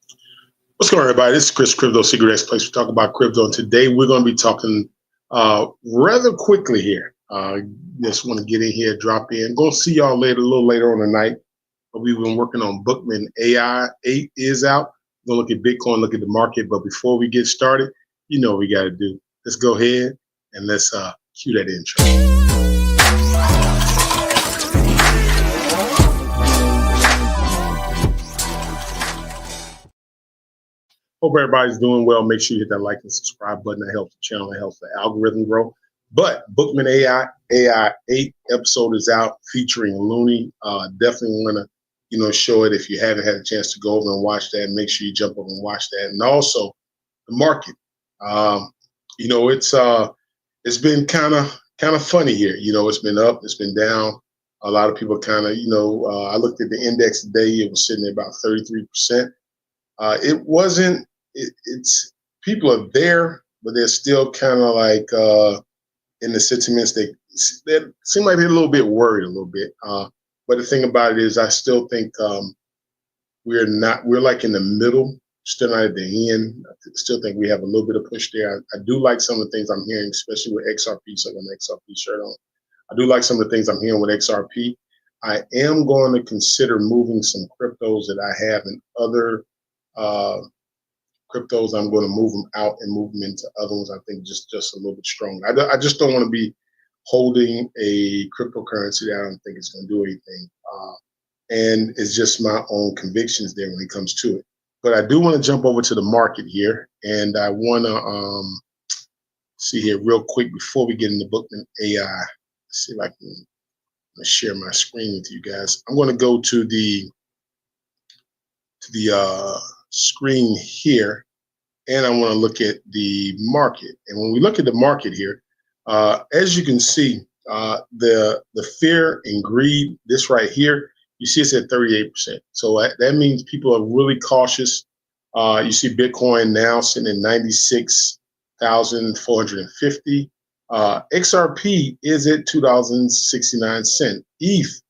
What's going on, everybody? This is Chris Crypto Secret X Place. We talk about crypto, and today we're going to be talking rather quickly here. Just want to get in here, drop in. Going to see y'all later, a little later on tonight. But we've been working on Bookman AI 8 is out. We're going to look at Bitcoin, look at the market. But before we get started, you know what we got to do. Let's go ahead and let's cue that intro. Hope everybody's doing well. Make sure you hit that like and subscribe button. That helps the channel. It helps the algorithm grow. But Bookman AI 8 episode is out featuring Looney. Definitely want to, show it if you haven't had a chance to go over and watch that. Make sure you jump over and watch that. And also the market. It's been kind of funny here. It's been up, it's been down. A lot of people kind of, I looked at the index today. It was sitting at about 33%. It wasn't. It's people are there, but they're still kind of like in the sentiments. They seem like they're a little bit worried, a little bit. But the thing about it is, I still think we're not. We're like in the middle, still not at the end. I still think we have a little bit of push there. I do like some of the things I'm hearing, especially with XRP. So I got an XRP shirt on. I do like some of the things I'm hearing with XRP. I am going to consider moving some cryptos that I have in other cryptos. I'm going to move them out and move them into other ones. I think just a little bit stronger. I just don't want to be holding a cryptocurrency that I don't think it's going to do anything. And it's just my own convictions there when it comes to it. But I do want to jump over to the market here, and I want to see here real quick before we get into Bookman AI. Let's see if I can share my screen with you guys. I'm going to go to the screen here, and I want to look at the market. And when we look at the market here, as you can see, the fear and greed, this right here, you see it's at 38%. So that means people are really cautious. You see Bitcoin now sitting at 96,450. XRP is at $2.69. ETH,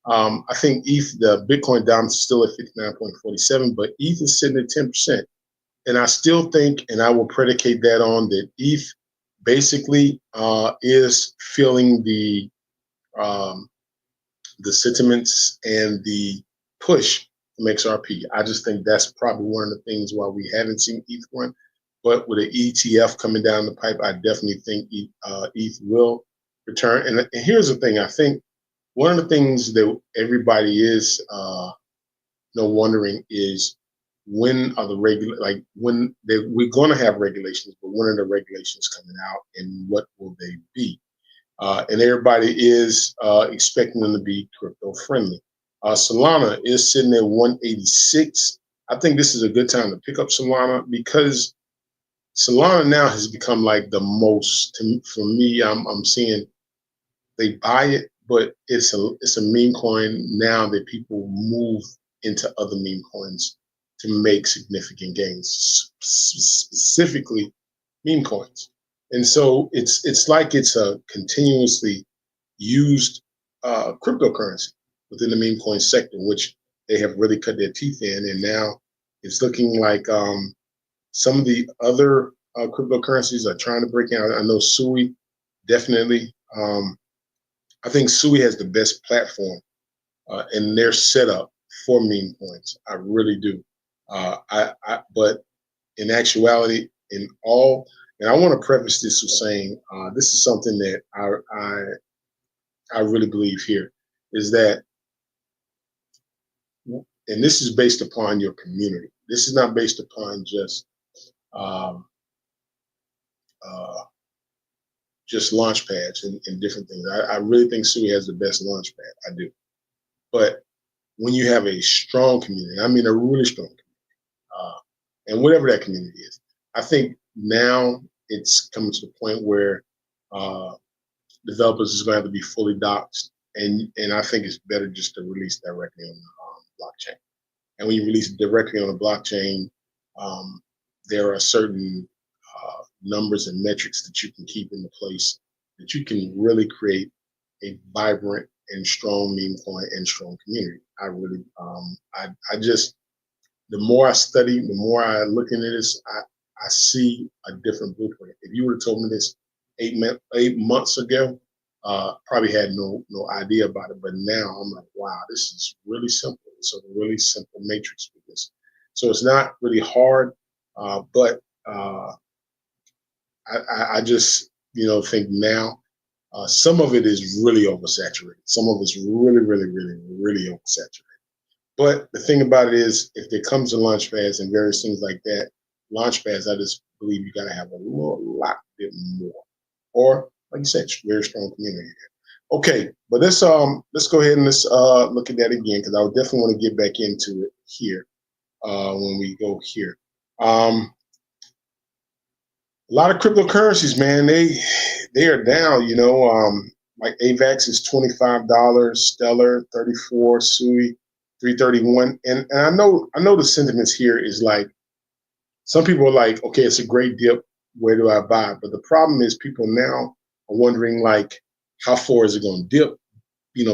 I think ETH, the Bitcoin down is still at 59.47, but ETH is sitting at 10%. And I still think, and I will predicate that on that ETH basically is feeling the sentiments and the push from XRP. I just think that's probably one of the things why we haven't seen ETH run. But with an ETF coming down the pipe, I definitely think ETH will return. And here's the thing: I think one of the things that everybody is wondering is when are the we're going to have regulations, but when are the regulations coming out and what will they be? And everybody is expecting them to be crypto friendly. Solana is sitting at 186. I think this is a good time to pick up Solana because Solana now has become like the most, for me, I'm seeing they buy it, but it's a meme coin now that people move into other meme coins to make significant gains, specifically meme coins. And so it's like it's a continuously used cryptocurrency within the meme coin sector, which they have really cut their teeth in. And now it's looking like some of the other cryptocurrencies are trying to break out. I know Sui definitely. I think Sui has the best platform and their setup for meme coins. I really do. But in actuality, and I want to preface this with saying this is something that I really believe here is that, and this is based upon your community. This is not based upon just launch pads and different things. I really think Sui has the best launch pad. I do. But when you have a strong community, I mean a really strong community, and whatever that community is, I think now it's coming to the point where developers is going to have to be fully doxxed, and I think it's better just to release directly on the blockchain. And when you release it directly on the blockchain, there are certain numbers and metrics that you can keep into place that you can really create a vibrant and strong meme coin and strong community. I really, I just the more I study, the more I look into this, I see a different blueprint. If you would have told me this 8 months ago, probably had no idea about it. But now I'm like, wow, this is really simple. It's a really simple matrix for this. So it's not really hard, but I just think now some of it is really oversaturated. Some of it's really, really, really, really oversaturated. But the thing about it is, if it comes to launch pads and various things like that, launch pads, I just believe you got to have a lot bit more, or like you said, very strong community there. Okay, but let's go ahead and let's look at that again, because I would definitely want to get back into it here when we go here. A lot of cryptocurrencies, man, they are down. Like AVAX is $25, Stellar 34, Sui 331, and I know the sentiments here is like some people are like, okay, it's a great dip. Where do I buy? But the problem is people now are wondering like, how far is it going to dip?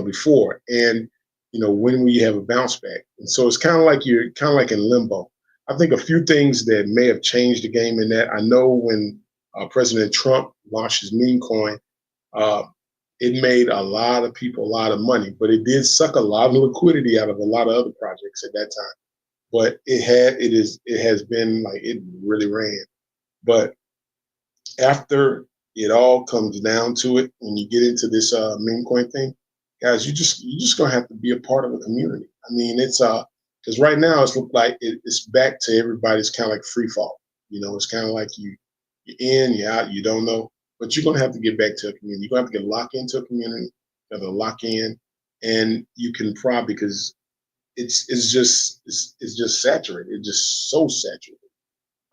Before, and when will you have a bounce back? And so it's kind of like you're kind of like in limbo. I think a few things that may have changed the game in that. I know when President Trump launched his meme coin, uh, it made a lot of people a lot of money, but it did suck a lot of liquidity out of a lot of other projects at that time. But it has been like it really ran. But after it all comes down to it, when you get into this meme coin thing, guys, you just gonna have to be a part of a community. I mean, it's because right now it's look like it's back to everybody's kind of like free fall. It's kind of like you're in, you're out, you don't know, but you're gonna have to get back to a community. You're gonna have to get locked into a community, you have to lock in, and you can probably because it's just saturated. It's just so saturated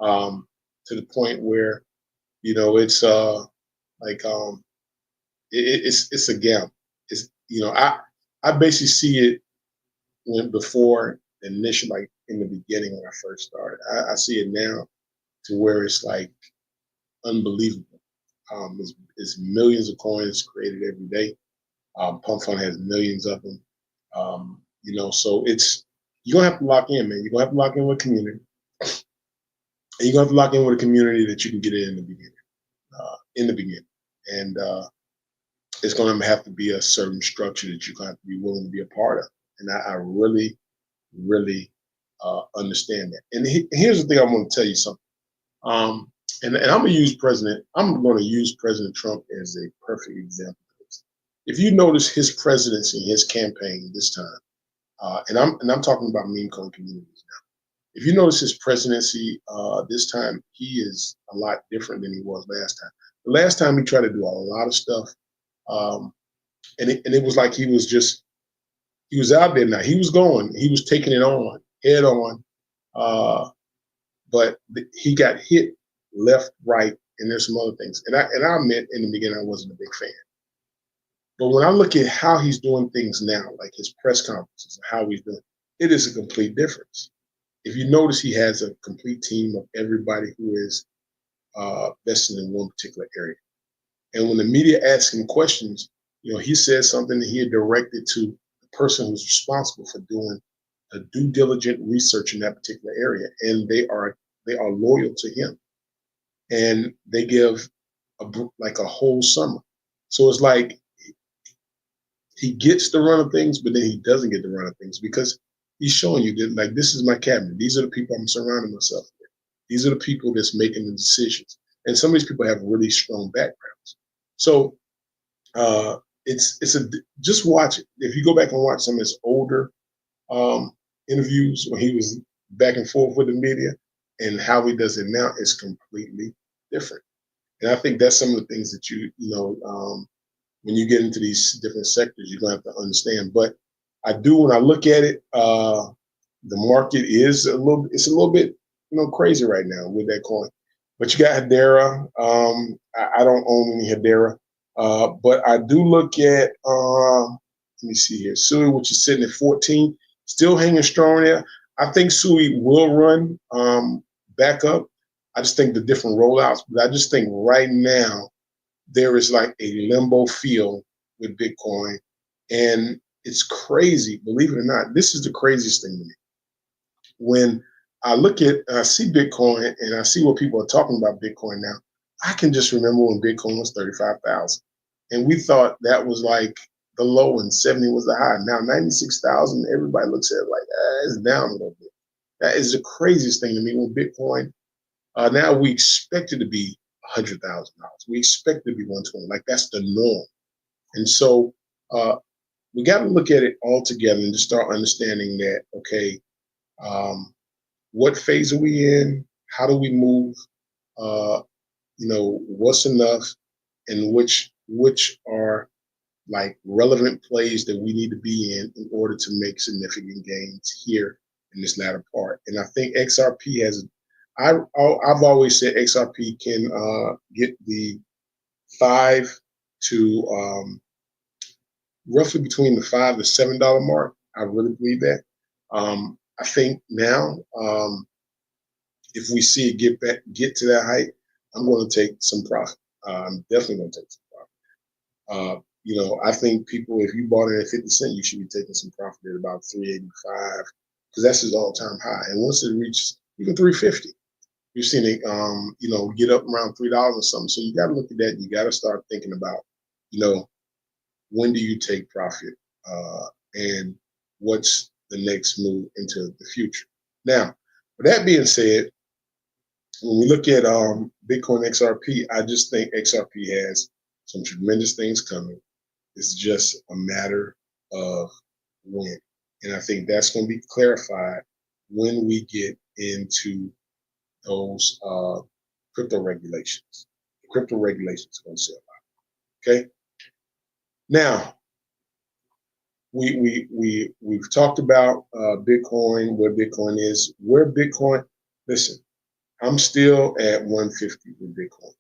to the point where it's like it's a gamble. It's I basically see it when before initial like in the beginning when I first started. I see it now to where it's like unbelievable. It's millions of coins created every day. Pump Fund has millions of them. So you're gonna have to lock in, man. You're gonna have to lock in with community, and you're gonna have to lock in with a community that you can get in the beginning. In the beginning, and it's going to have to be a certain structure that you're going to have to be willing to be a part of. And I really, really understand that. And here's the thing I want to tell you something. And I'm going to use President Trump as a perfect example of this. If you notice his presidency, his campaign this time, and I'm talking about meme coin communities now. If you notice his presidency this time, he is a lot different than he was last time. The last time he tried to do a lot of stuff, um, and it was like he was out there now. He was taking it on head on, uh, but he got hit left, right, and there's some other things. And I admit in the beginning I wasn't a big fan. But when I look at how he's doing things now, like his press conferences and how he's doing, it is a complete difference. If you notice, he has a complete team of everybody who is vested in one particular area. And when the media asks him questions, he says something that he had directed to the person who's responsible for doing a due diligent research in that particular area, and they are loyal to him, and they give like a whole summer. So it's like he gets the run of things, but then he doesn't get the run of things because he's showing you that like this is my cabinet. These are the people I'm surrounding myself with. These are the people that's making the decisions, and some of these people have really strong backgrounds. So it's just watch it. If you go back and watch some of his older um, interviews when he was back and forth with the media and how he does it now is completely different. And I think that's some of the things that when you get into these different sectors, you're gonna have to understand. But I do when I look at it, the market is it's a little bit crazy right now with that coin. But you got Hedera. I don't own any Hedera. But I do look at, let me see here, Sui, which is sitting at 14, still hanging strong there. I think Sui will run back up. I just think the different rollouts, but I just think right now there is like a limbo feel with Bitcoin. And it's crazy, believe it or not. This is the craziest thing to me. When I see Bitcoin and I see what people are talking about Bitcoin now. I can just remember when Bitcoin was 35,000, and we thought that was like the low and 70 was the high. Now 96,000, everybody looks at it like it's down a little bit. That is the craziest thing to me. When Bitcoin now we expect it to be $100,000. We expect it to be 120. Like that's the norm. And so uh, we got to look at it all together and just start understanding that. Okay, um, what phase are we in? How do we move? Uh, what's enough, and which are like relevant plays that we need to be in order to make significant gains here in this latter part. And I think XRP has. I've always said XRP can get the 5 to roughly between the $5 to $7 mark. I really believe that. I think now, if we see it get to that height, I'm going to take some profit. I'm definitely going to take some profit. I think people, if you bought it at 50 cents, you should be taking some profit at about 385 because that's his all-time high. And once it reaches even 350, you've seen it, get up around $3 or something. So you got to look at that. You got to start thinking about, when do you take profit, and what's the next move into the future. Now, with that being said, when we look at Bitcoin XRP, I just think XRP has some tremendous things coming. It's just a matter of when. And I think that's going to be clarified when we get into those crypto regulations. The crypto regulations are going to say a lot. Okay. Now, we've talked about Bitcoin, where Bitcoin is, listen, I'm still at 150 with Bitcoin.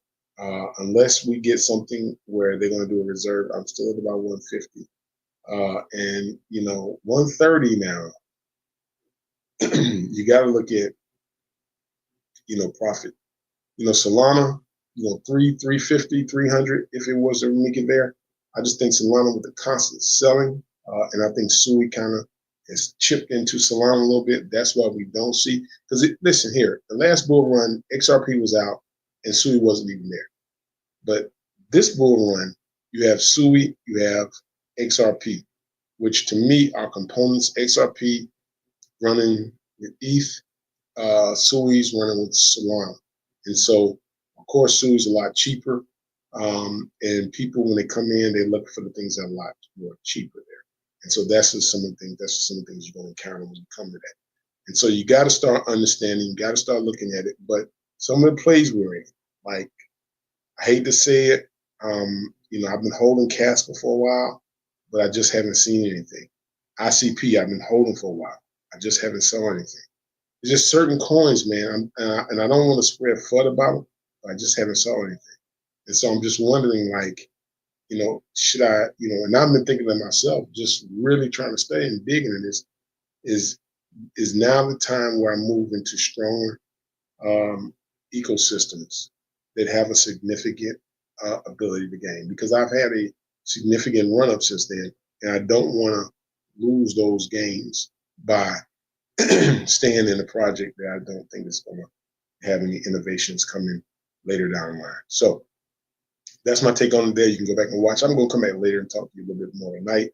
Unless we get something where they're going to do a reserve, I'm still at about 150. And 130 now, you got to look at, profit. Solana, 350, 300, if it was to make it there. I just think Solana with the constant selling, and I think Sui kind of has chipped into Solana a little bit. That's why we don't see, because listen here, the last bull run, XRP was out and Sui wasn't even there. But this bull run, you have Sui, you have XRP, which to me are components. XRP running with ETH, Sui's running with Solana. And so, of course, Sui's a lot cheaper. And people, when they come in, they look for the things that are a lot more cheaper there. And so that's just some of the things you're going to encounter when you come to that. And so you got to start understanding, you got to start looking at it. But some of the plays we're in, like, I hate to say it, I've been holding Casper for a while, but I just haven't seen anything. ICP, I've been holding for a while. I just haven't saw anything. There's just certain coins, man, and I don't want to spread FUD about them, but I just haven't saw anything. And so I'm just wondering, like, should I, and I've been thinking to myself, just really trying to stay and dig into this, is now the time where I move into stronger ecosystems that have a significant ability to gain, because I've had a significant run up since then, and I don't want to lose those gains by staying in a project that I don't think is going to have any innovations coming later down the line. So that's my take on it there. You can go back and watch. I'm going to come back later and talk to you a little bit more tonight.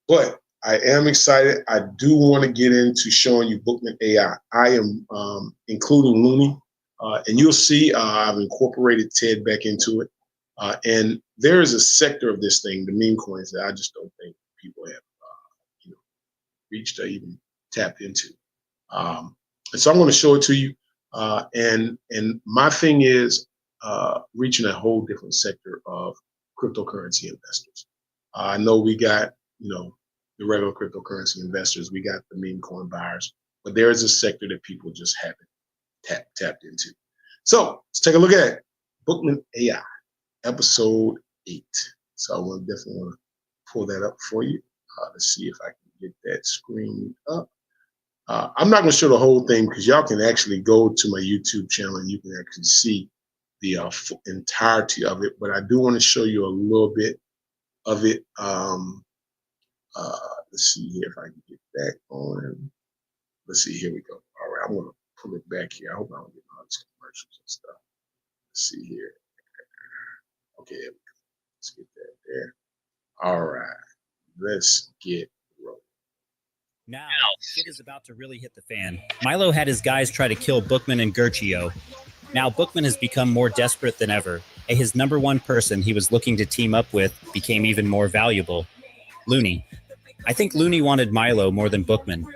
But I am excited. I do want to get into showing you Bookman AI. I am including Looney, and you'll see I've incorporated Ted back into it. And there is a sector of this thing, the meme coins, that I just don't think people have reached or even tapped into. And so I'm going to show it to you. And my thing is reaching a whole different sector of cryptocurrency investors. I know we got, the regular cryptocurrency investors, we got the meme coin buyers, but there is a sector that people just haven't tapped into. So let's take a look at it. Bookman AI, episode 8. So I will definitely want to pull that up for you. Let's see if I can get that screen up. I'm not going to show the whole thing because y'all can actually go to my YouTube channel and you can actually see the entirety of it. But I do want to show you a little bit of it. Let's see here if I can get that on. Let's see. Here we go. All right, I'm going to pull back here. I hope I don't get all these commercials and stuff. Let's see here. Okay, let's get that there. All right, let's get rolling. Now, shit is about to really hit the fan. Milo had his guys try to kill Bookman and Gurchio. Now, Bookman has become more desperate than ever, and his number one person he was looking to team up with became even more valuable. Looney. I think Looney wanted Milo more than Bookman.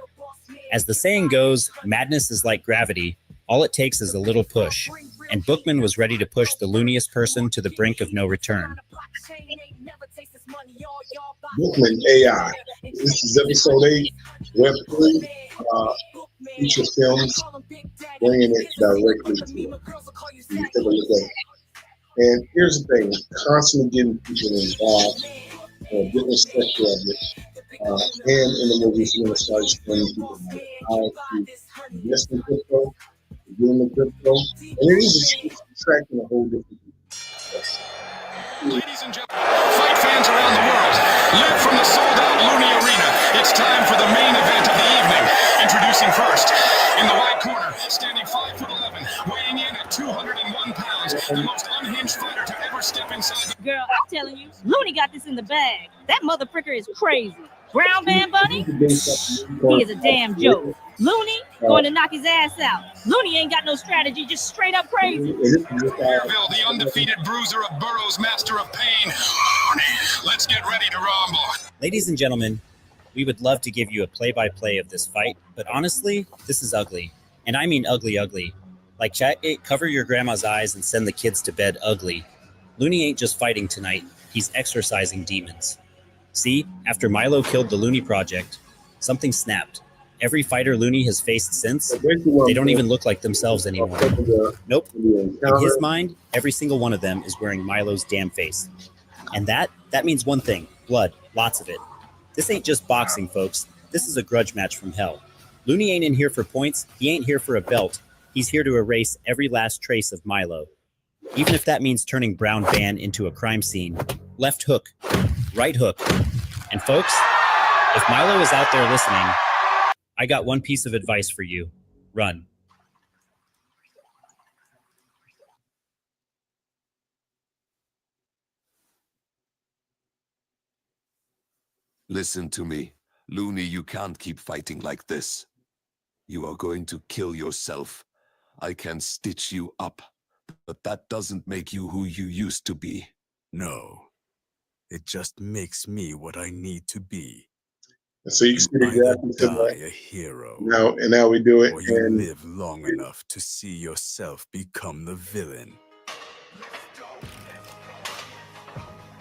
As the saying goes, madness is like gravity. All it takes is a little push. And Bookman was ready to push the looniest person to the brink of no return. Bookman AI. This is episode 8, Web3, feature films, bringing it directly to you. You take a look at it. And here's the thing, constantly getting people involved in a different sector of it. And in the movies, we're going to start explaining people how to invest in crypto, get into crypto, and it is attracting a whole different people. Ladies and gentlemen, fight fans around the world, live from the sold-out Looney Arena. It's time for the main event of the evening. Introducing first, in the white corner, standing 5'11", weighing in at 201 pounds, the most unhinged fighter to ever step inside. Girl, I'm telling you, Looney got this in the bag. That mother fricker is crazy. Brown Van Bunny, he is a damn joke. Looney going to knock his ass out. Looney ain't got no strategy, just straight up crazy. Fairville, the undefeated bruiser of boroughs, master of pain. Looney, let's get ready to rumble. Ladies and gentlemen, we would love to give you a play-by-play of this fight, but honestly, this is ugly. And I mean ugly, ugly. Like chat, cover your grandma's eyes and send the kids to bed ugly. Looney ain't just fighting tonight, he's exorcising demons. See, after Milo killed the Looney Project, something snapped. Every fighter Looney has faced since, they don't even look like themselves anymore. Nope. In his mind, every single one of them is wearing Milo's damn face. And that means one thing, blood, lots of it. This ain't just boxing, folks. This is a grudge match from hell. Looney ain't in here for points, he ain't here for a belt. He's here to erase every last trace of Milo. Even if that means turning Brown Van into a crime scene. Left hook, right hook. And folks, if Milo is out there listening, I got one piece of advice for you. Run. Listen to me. Looney, you can't keep fighting like this. You are going to kill yourself. I can stitch you up, but that doesn't make you who you used to be. No. It just makes me what I need to be. And so you can see exactly die a hero. Now we do it. Or you live long enough to see yourself become the villain.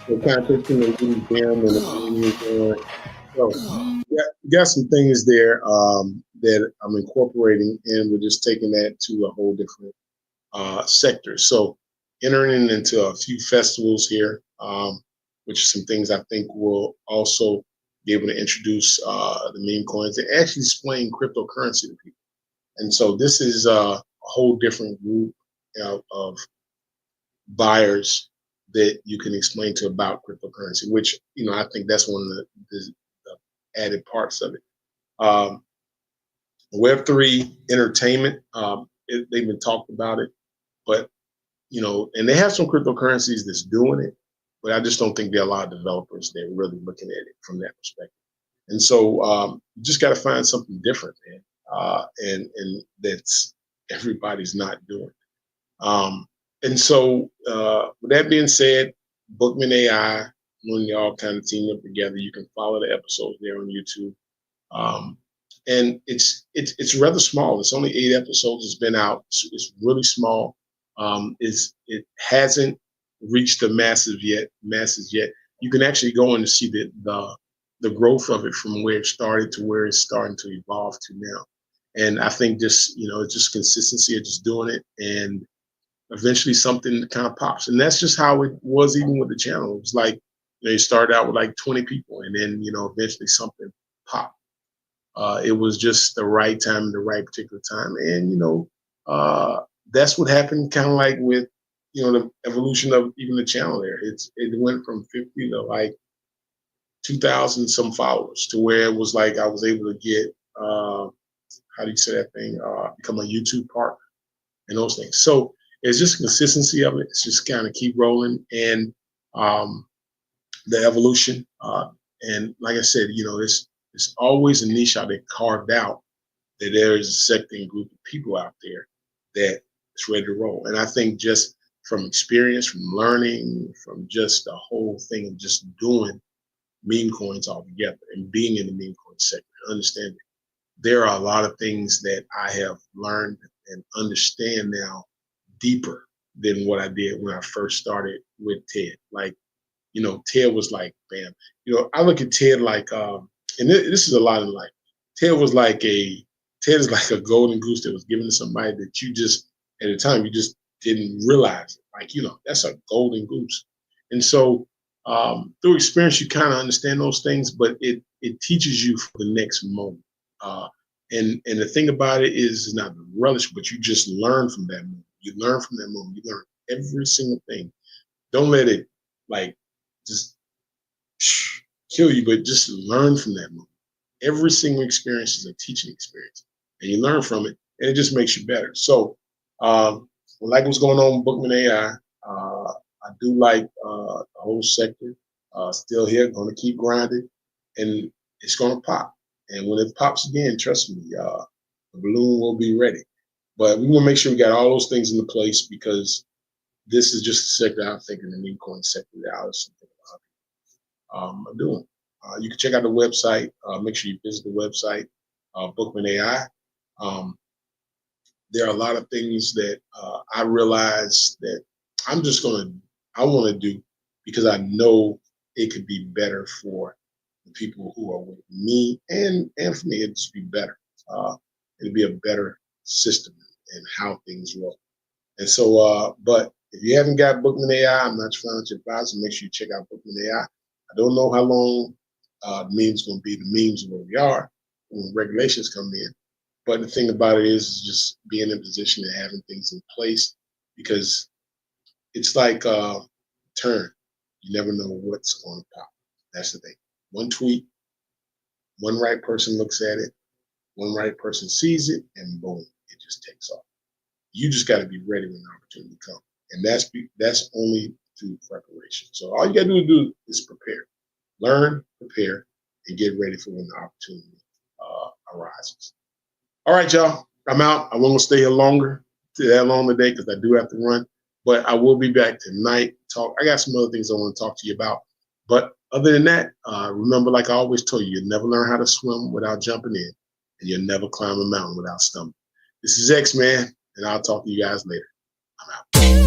So kind of picking the little down and the so you got some things there that I'm incorporating, and we're just taking that to a whole different sector. So entering into a few festivals here, which are some things I think will also be able to introduce the meme coins and actually displaying cryptocurrency to people. And so this is a whole different group of buyers that you can explain to about cryptocurrency, which, I think that's one of the added parts of it. Web3 entertainment, they've been talking about it, but, and they have some cryptocurrencies that's doing it, but I just don't think there are a lot of developers that are really looking at it from that perspective. And so you just got to find something different, man, and that's everybody's not doing. And so with that being said, Bookman AI, when they all kind of team up together, you can follow the episodes there on YouTube. And it's rather small. It's only 8 episodes. It's been out. It's really small. It hasn't reached the masses yet. You can actually go in to see the growth of it from where it started to where it's starting to evolve to now. And I think just, it's just consistency of just doing it, and eventually something kind of pops. And that's just how it was even with the channel. It was like, you started out with like 20 people, and then, eventually something popped. It was just the right time, the right particular time. And, that's what happened kind of like with, the evolution of even the channel there. It went from 50 to like 2,000 some followers, to where it was like I was able to get how do you say that thing? Become a YouTube partner and those things. So it's just consistency of it. It's just kind of keep rolling and the evolution. And like I said, it's always a niche out there carved out that there is a sect and group of people out there that is ready to roll. And I think just from experience, from learning, from just the whole thing of just doing meme coins all together and being in the meme coin sector, understanding there are a lot of things that I have learned and understand now deeper than what I did when I first started with Ted. Like, Ted was like, bam. I look at Ted like, and this is a lot in life. Ted is like a golden goose that was given to somebody that you just, at the time, you just didn't realize it. Like, that's a golden goose. And so through experience, you kind of understand those things, but it teaches you for the next moment. And the thing about it is not the relish, but you just learn from that moment. You learn from that moment. You learn every single thing. Don't let it just kill you, but just learn from that moment. Every single experience is a teaching experience, and you learn from it, and it just makes you better. So, like what's going on with Bookman AI, I do like the whole sector. Still here, going to keep grinding, and it's going to pop. And when it pops again, trust me, the balloon will be ready. But we want to make sure we got all those things into place because this is just a sector I think in the meme coin sector that I was thinking about doing. You can check out the website. Make sure you visit the website, Bookman AI. There are a lot of things that I realize that I want to do because I know it could be better for the people who are with me and for me. It'd just be better. It'd be a better system and how things work. And so, but if you haven't got Bookman AI, I'm not your financial advisor. Make sure you check out Bookman AI. I don't know how long the meme's going to be. The memes are where we are when regulations come in. But the thing about it is just being in position and having things in place because it's like a turn. You never know what's going to pop. That's the thing. One tweet, one right person looks at it, one right person sees it, and boom, it just takes off. You just got to be ready when the opportunity comes. And that's only through preparation. So all you got to do is prepare. Learn, prepare, and get ready for when the opportunity arises. All right, y'all. I'm out. I won't stay here longer that long today because I do have to run. But I will be back tonight. I got some other things I want to talk to you about. But other than that, remember, like I always told you, you'll never learn how to swim without jumping in, and you'll never climb a mountain without stumbling. This is X-Man, and I'll talk to you guys later. I'm out.